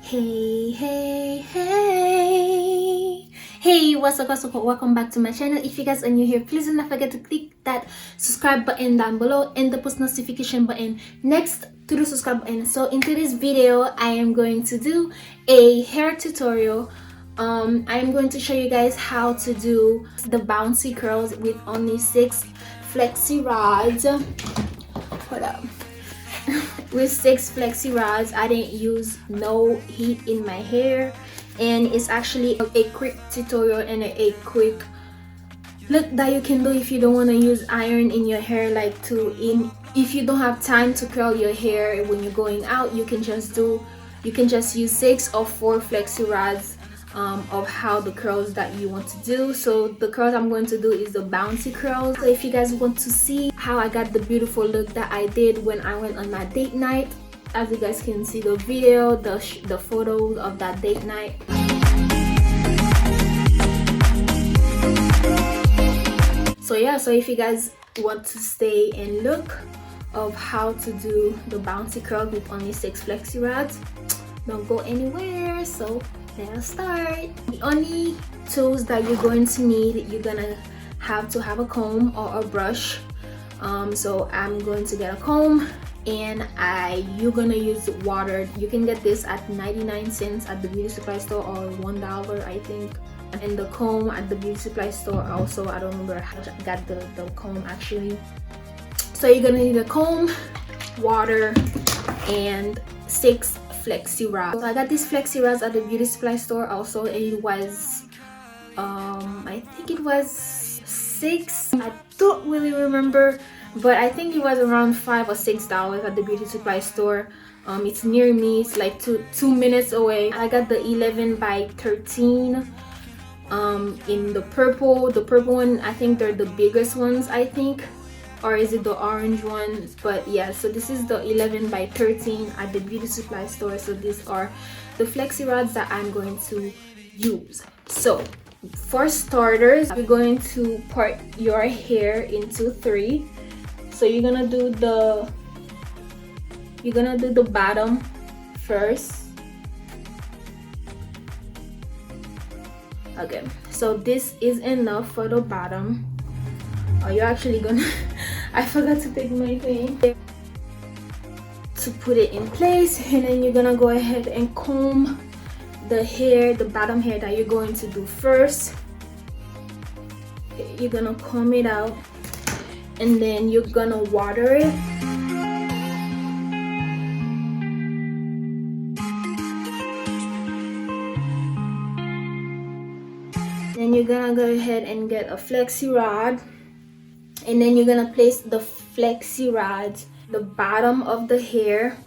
Hey, hey, hey. Hey, what's up, welcome back to my channel. If you guys are new here, please do not forget to click that subscribe button down below and the post notification button next to the subscribe button. So in today's video, I am going to do a hair tutorial. I am going to show you guys how to do the bouncy curls with only 6 flexi rods. Hold up. With 6 flexi rods. I didn't use no heat in my hair, and it's actually a quick tutorial and a quick look that you can do if you don't want to use iron in your hair. If you don't have time to curl your hair when you're going out, you can just use 6 or 4 flexi rods of how the curls that you want to do. So the curls I'm going to do is the bouncy curls. So if you guys want to see how I got the beautiful look that I did when I went on my date night, as you guys can see the video, the photos of that date night. So yeah, so if you guys want to stay and look of how to do the bouncy curl with only 6 flexi rods, don't go anywhere. So let's start. The only tools that you're going to need, you're gonna have to have a comb or a brush. So I'm going to get a comb, and you're gonna use water. You can get this at 99 cents at the beauty supply store, or $1 I think. And the comb at the beauty supply store also, I don't remember how I got the comb actually. So you're gonna need a comb, water, and 6 flexi rods. So I got these flexi rods at the beauty supply store also, and it was I think it was 6. I don't really remember, but I think it was around $5 or $6 at the beauty supply store. It's near me. It's like 2 minutes away. I got the 11 by 13 in the purple one. I think they're the biggest ones, I think, or is it the orange one? But yeah, so this is the 11 by 13 at the beauty supply store. So these are the flexi rods that I'm going to use. So for starters, you're going to part your hair into 3. So you're gonna do the bottom first. Okay, so this is enough for the bottom. Or you're actually gonna I forgot to take my thing to put it in place, and then you're gonna go ahead and comb the hair, the bottom hair that you're going to do first. You're gonna comb it out, and then you're gonna water it. Then you're gonna go ahead and get a flexi rod, and then you're gonna place the flexi rods the bottom of the hair,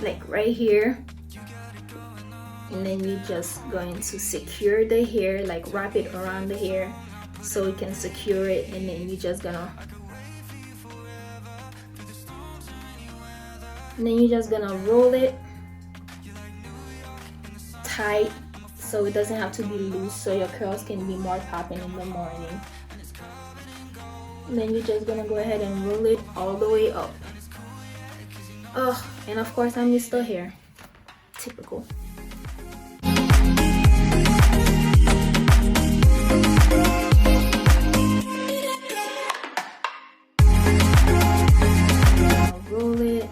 like right here, and then you're just going to secure the hair, like wrap it around the hair so you can secure it, and then you're just gonna roll it tight so it doesn't have to be loose, so your curls can be more popping in the morning. And then you're just gonna go ahead and roll it all the way up. Oh, and of course I missed the hair. Typical. Roll it.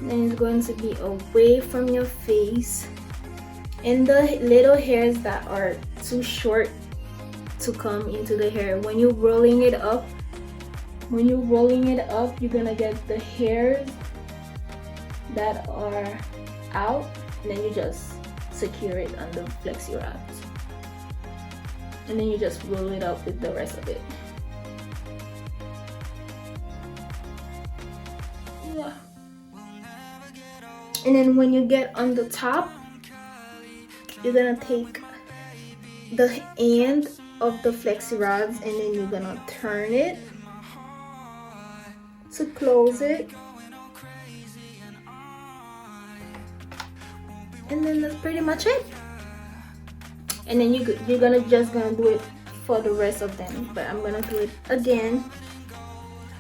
And it's going to be away from your face, and the little hairs that are too short to come into the hair, when you're rolling it up, you're gonna get the hairs that are out, and then you just secure it on the flexi rods, and then you just roll it up with the rest of it. Yeah. And then when you get on the top, you're gonna take the end of the flexi rods, and then you're gonna turn it to close it, and then that's pretty much it. And then you're just gonna do it for the rest of them, but I'm gonna do it again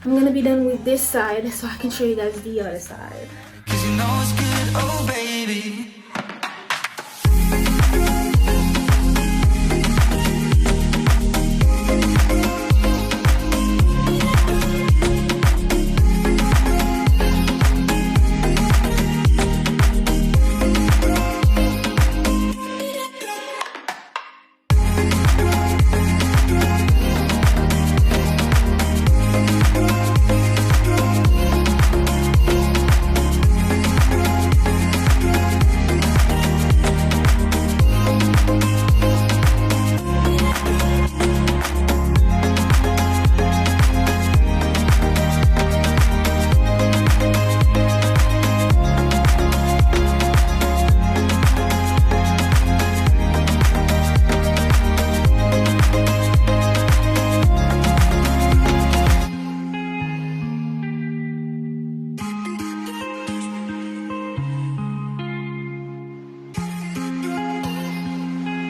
I'm gonna be done with this side so I can show you guys the other side. 'Cause you know it's good, oh baby.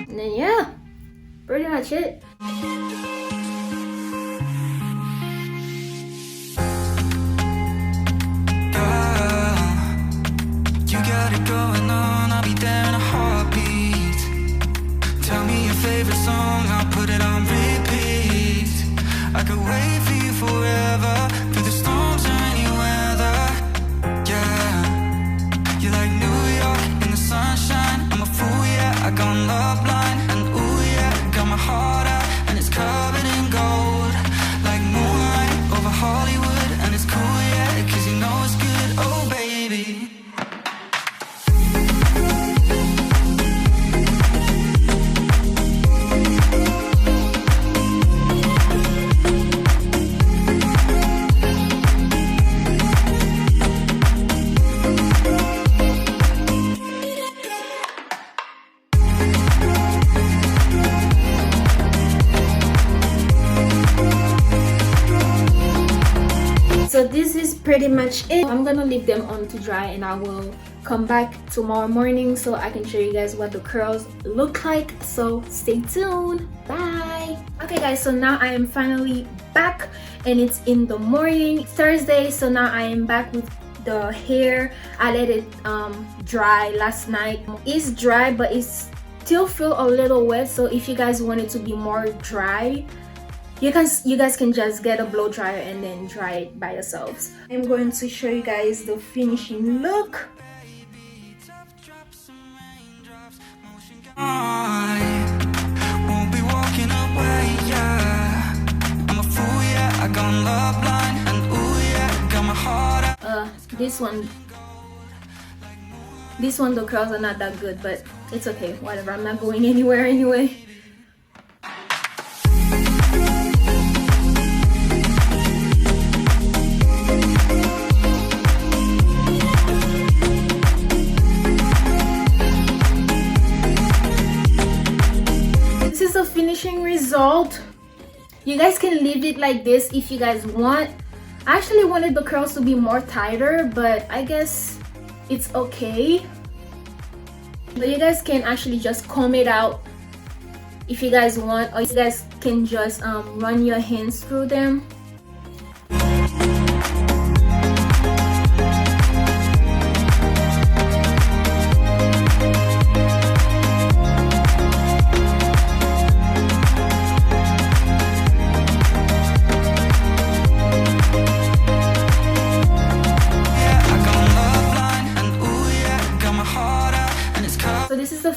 And then yeah, pretty much it. You got it going on, I'll be there in a heartbeat. Tell me your favorite song, I'll put it on repeat. I could wait for you forever, through the storms or any weather. Yeah, you're like New York in the sunshine. I'm a fool, yeah, I got love blind. And ooh yeah, got my heart out, and it's covered in gold. Like moonlight over Hollywood, and it's cool, yeah, 'cause you know it's good, oh baby. So this is pretty much it. I'm gonna leave them on to dry and I will come back tomorrow morning so I can show you guys what the curls look like. So stay tuned. Bye. Okay guys, so now I am finally back and it's in the morning, Thursday. So now I am back with the hair. I let it dry last night. It's dry but it's still feel a little wet, so if you guys want it to be more dry, you guys can just get a blow dryer and then dry it by yourselves. I'm going to show you guys the finishing look. I won't be walking away, yeah. I'm a fool, yeah, I got love blind. And ooh yeah, got my heart out. This one the curls are not that good, but it's okay, whatever, I'm not going anywhere anyway. This is the finishing result. You guys can leave it like this if you guys want. I actually wanted the curls to be more tighter, but I guess it's okay. But you guys can actually just comb it out if you guys want, or you guys can just run your hands through them.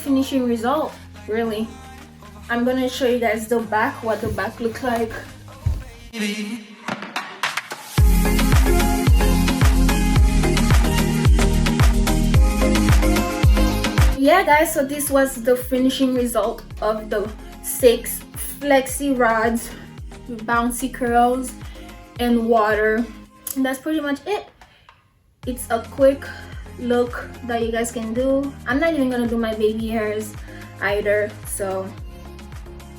Finishing result, really. I'm gonna show you guys the back, what the back looks like. Yeah guys, so this was the finishing result of the 6 flexi rods with bouncy curls and water, and that's pretty much it. It's a quick look that you guys can do. I'm not even gonna do my baby hairs either, so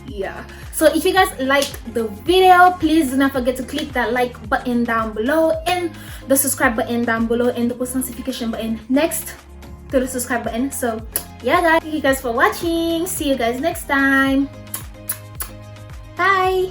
yeah. So if you guys liked the video, please do not forget to click that like button down below and the subscribe button down below and the post notification button next to the subscribe button. So yeah guys, thank you guys for watching. See you guys next time. Bye.